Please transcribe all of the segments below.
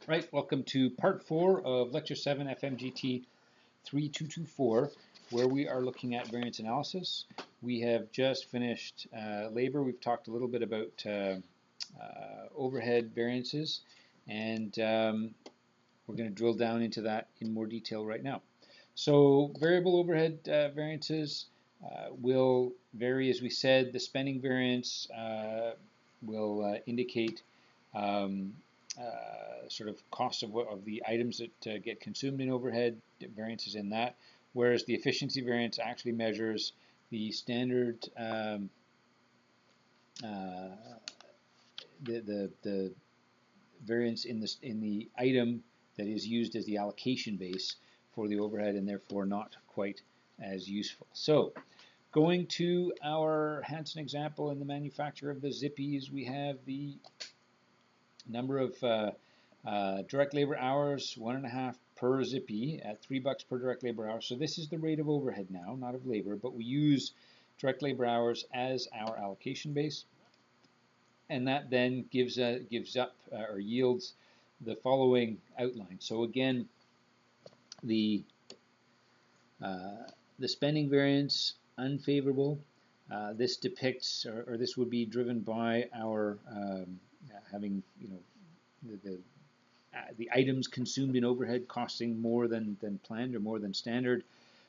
Right, welcome to part 4 of lecture 7 FMGT 3224, where we are looking at variance analysis. We have just finished labor. We've talked a little bit about overhead variances, and we're going to drill down into that in more detail right now. So variable overhead variances will vary, as we said. The spending variance will indicate sort of cost of the items that get consumed in overhead, variances in that, whereas the efficiency variance actually measures the standard the variance in the item that is used as the allocation base for the overhead, and therefore not quite as useful. So going to our Hansen example in the manufacture of the zippies, we have the number of direct labor hours, 1.5 per zippy at $3 per direct labor hour. So this is the rate of overhead now, not of labor, but we use direct labor hours as our allocation base. And that then gives up or yields the following outline. So again, the spending variance, unfavorable. This depicts, or this would be driven by our having, the items consumed in overhead costing more than planned or more than standard.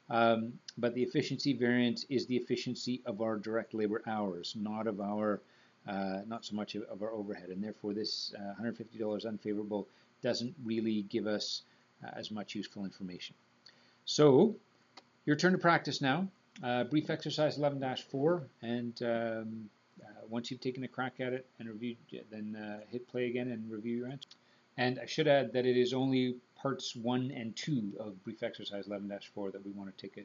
But the efficiency variance is the efficiency of our direct labor hours, not of our not so much of our overhead, and therefore this $150 unfavorable doesn't really give us as much useful information. So your turn to practice now. Brief exercise 11-4, and once you've taken a crack at it and reviewed, then hit play again and review your answer. And I should add that it is only parts 1 and 2 of brief exercise 11-4 that we want to take a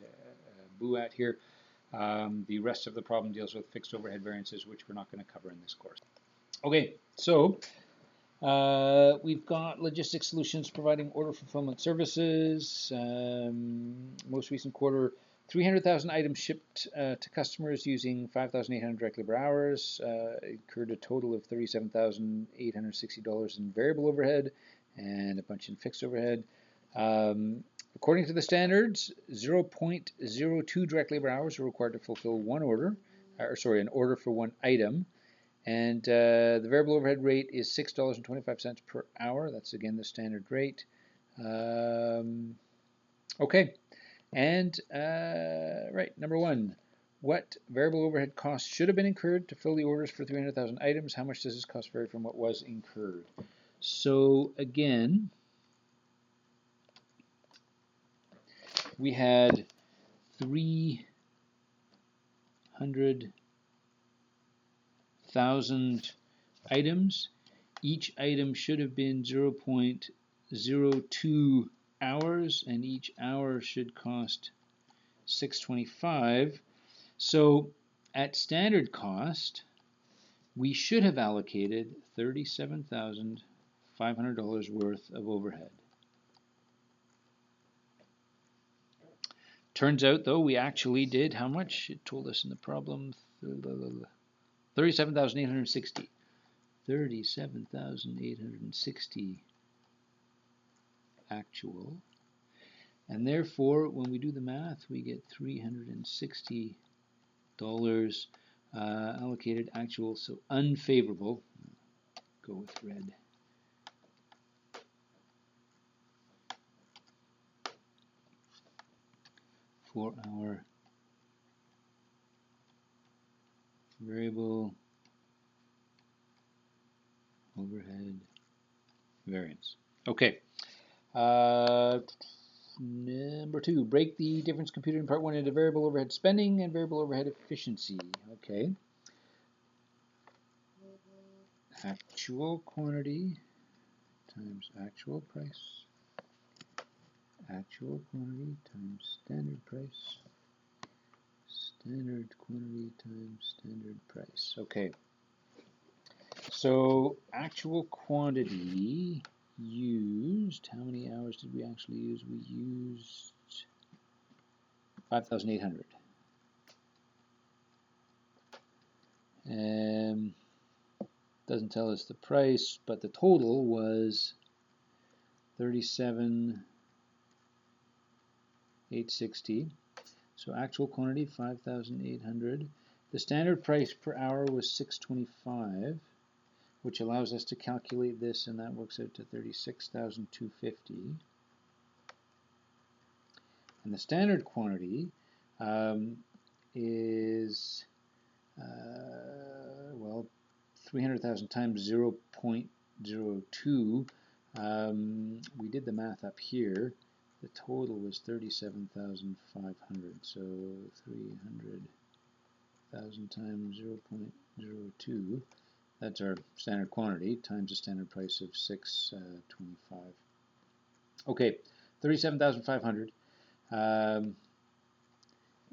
boo at here. The rest of the problem deals with fixed overhead variances, which we're not going to cover in this course. Okay, so we've got logistics solutions providing order fulfillment services. Most recent quarter, 300,000 items shipped to customers using 5,800 direct labor hours. Incurred a total of $37,860 in variable overhead and a bunch in fixed overhead. According to the standards, 0.02 direct labor hours are required to fulfill one order, an order for one item. And the variable overhead rate is $6.25 per hour. That's again the standard rate. Okay, and right, number 1, what variable overhead costs should have been incurred to fill the orders for 300,000 items? How much does this cost vary from what was incurred? So again, we had 300,000 items. Each item should have been 0.02 hours, and each hour should cost $6.25. So at standard cost, we should have allocated $37,500 worth of overhead. Turns out, though, we actually did how much? It told us in the problem, 37,860. 37,860 actual. And therefore, when we do the math, we get $360 allocated actual, so unfavorable. Go with red. For our variable overhead variance. Okay. Number 2, break the difference computed in part 1 into variable overhead spending and variable overhead efficiency. Okay. Actual quantity times actual price. Actual quantity times standard price. Standard quantity times standard price. Okay. So actual quantity used, how many hours did we actually use? We used 5,800. Doesn't tell us the price, but the total was 37,860. So actual quantity 5,800. The standard price per hour was 625, which allows us to calculate this, and that works out to 36,250. And the standard quantity is, well, 300,000 times 0.02. We did the math up here. The total was 37,500. So 300,000 times 0.02. That's our standard quantity times the standard price of 625. Okay, 37,500.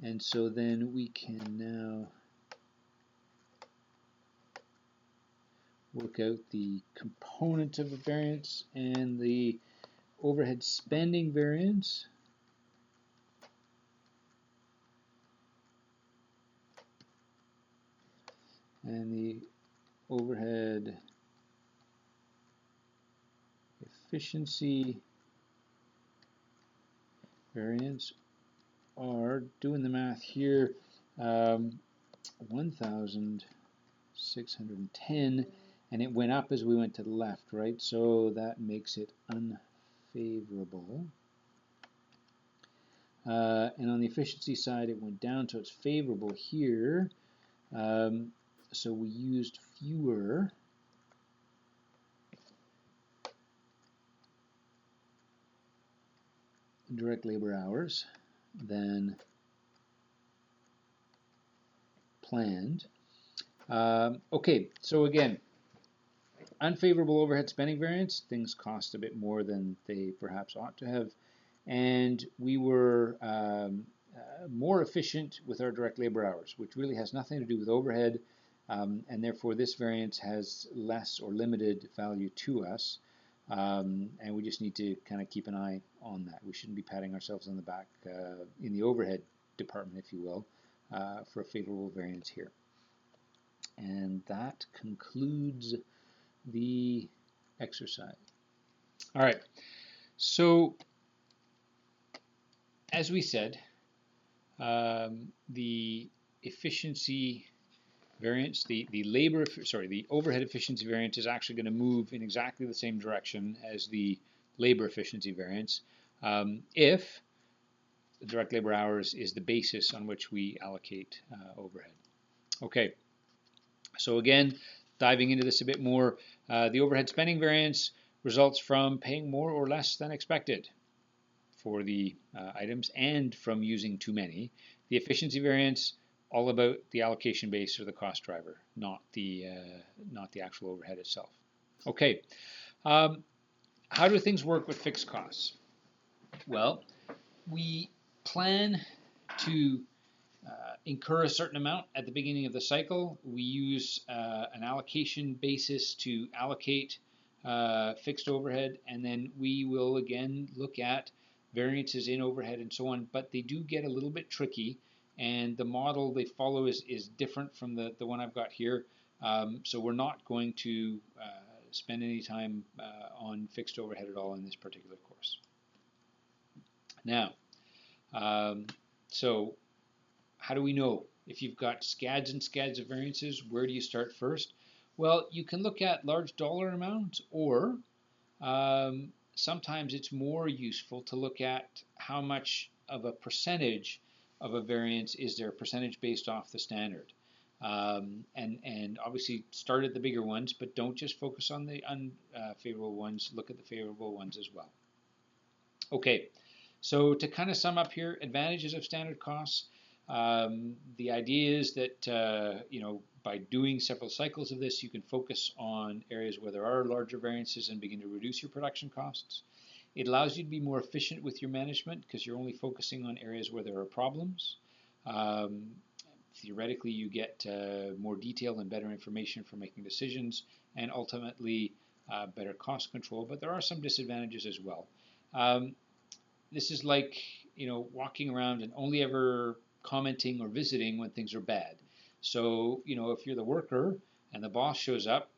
And so then we can now work out the component of a variance and the overhead spending variance. And the overhead efficiency variance are, doing the math here, 1,610, and it went up as we went to the left, right? So that makes it unfavorable. And on the efficiency side, it went down, so it's favorable here. So we used fewer direct labor hours than planned. Okay, so again, unfavorable overhead spending variance, things cost a bit more than they perhaps ought to have, and we were more efficient with our direct labor hours, which really has nothing to do with overhead, and therefore this variance has less or limited value to us, and we just need to kind of keep an eye on that. We shouldn't be patting ourselves on the back in the overhead department, if you will, for a favorable variance here. And that concludes the exercise. All right, so as we said, the efficiency variance, the overhead efficiency variance is actually going to move in exactly the same direction as the labor efficiency variance if the direct labor hours is the basis on which we allocate overhead. Okay, so again, diving into this a bit more, the overhead spending variance results from paying more or less than expected for the items and from using too many. The efficiency variance, all about the allocation base or the cost driver, not the actual overhead itself. Okay, how do things work with fixed costs? Well, we plan to incur a certain amount at the beginning of the cycle. We use an allocation basis to allocate fixed overhead, and then we will again look at variances in overhead and so on, but they do get a little bit tricky, and the model they follow is different from the one I've got here, so we're not going to spend any time on fixed overhead at all in this particular course. Now, so how do we know if you've got scads and scads of variances? Where do you start first? Well, you can look at large dollar amounts, or sometimes it's more useful to look at how much of a percentage of a variance is there, a percentage based off the standard. And obviously start at the bigger ones, but don't just focus on the unfavorable ones, look at the favorable ones as well. Okay, so to kind of sum up here, advantages of standard costs. The idea is that by doing several cycles of this, you can focus on areas where there are larger variances and begin to reduce your production costs. It allows you to be more efficient with your management because you're only focusing on areas where there are problems. Theoretically, you get more detail and better information for making decisions, and ultimately better cost control. But there are some disadvantages as well. This is like walking around and only ever commenting or visiting when things are bad. So if you're the worker and the boss shows up,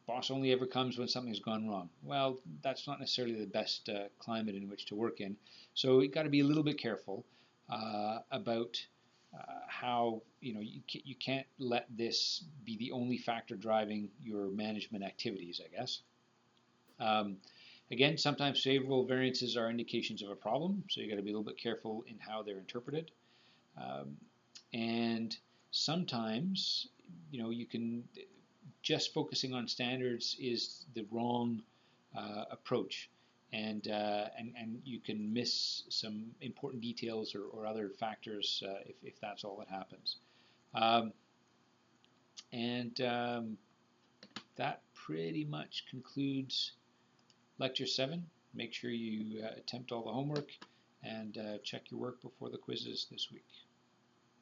boss only ever comes when something's gone wrong. Well, that's not necessarily the best climate in which to work in. So you've got to be a little bit careful about how, you can't let this be the only factor driving your management activities, I guess. Um, Again, sometimes favorable variances are indications of a problem, so you got to be a little bit careful in how they're interpreted. Um, and sometimes, you can just focusing on standards is the wrong approach, and you can miss some important details or other factors if that's all that happens. Um, and that pretty much concludes Lecture 7. Make sure you attempt all the homework and check your work before the quizzes this week.